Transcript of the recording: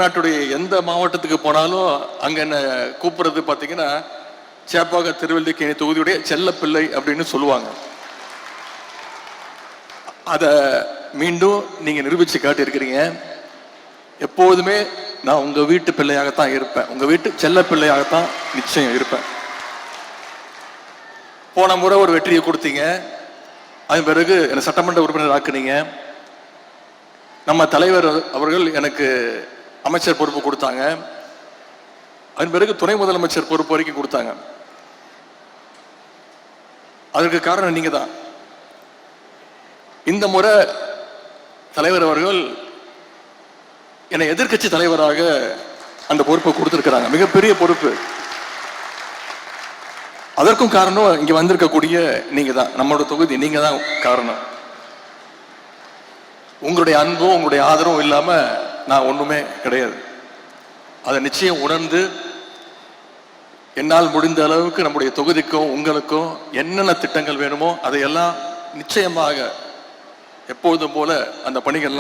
நாட்டுடைய எந்த மாவட்டத்துக்கு போனாலும் அங்க என்ன கூப்பிடுறது பாத்தீங்கன்னா சேப்பாக திருவல்லிக்கேணி தொகுதியுடைய செல்லப்பிள்ளை அப்படின்னு சொல்லுவாங்க. அத மீண்டும் நீங்க நிரூபிச்சு காட்டியிருக்கிறீங்க. எப்போதுமே நான் உங்க வீட்டு பிள்ளையாகத்தான் இருப்பேன், உங்க வீட்டு செல்ல பிள்ளையாகத்தான் நிச்சயம் இருப்பேன். போன முறை ஒரு வெற்றியை கொடுத்தீங்க, அதன் பிறகு என்னை சட்டமன்ற உறுப்பினர் ஆக்குனீங்க. நம்ம தலைவர் அவர்கள் எனக்கு அமைச்சர் பொறுப்பு கொடுத்தாங்க, அதன் பிறகு துணை முதலமைச்சர் பொறுப்பு வரைக்கும் கொடுத்தாங்க. அதற்கு காரணம் நீங்க தான். இந்த முறை தலைவர் அவர்கள் என்னை எதிர்கட்சி தலைவராக அந்த பொறுப்பை கொடுத்திருக்கிறாங்க, மிகப்பெரிய பொறுப்பு. அதற்கும் காரணம் இங்க வந்திருக்கக்கூடிய நீங்க தான், நம்மளோட தொகுதி நீங்க தான் காரணம். உங்களுடைய அன்பும் உங்களுடைய ஆதரவும் இல்லாம நான் ஒண்ணுமே கிடையாது. அதை நிச்சயம் உணர்ந்து என்னால் முடிந்த அளவுக்கு நம்முடைய தொகுதிக்கும் உங்களுக்கும் என்னென்ன திட்டங்கள் வேணுமோ அதையெல்லாம் நிச்சயமாக எப்பொழுதும் போல அந்த பணிகள்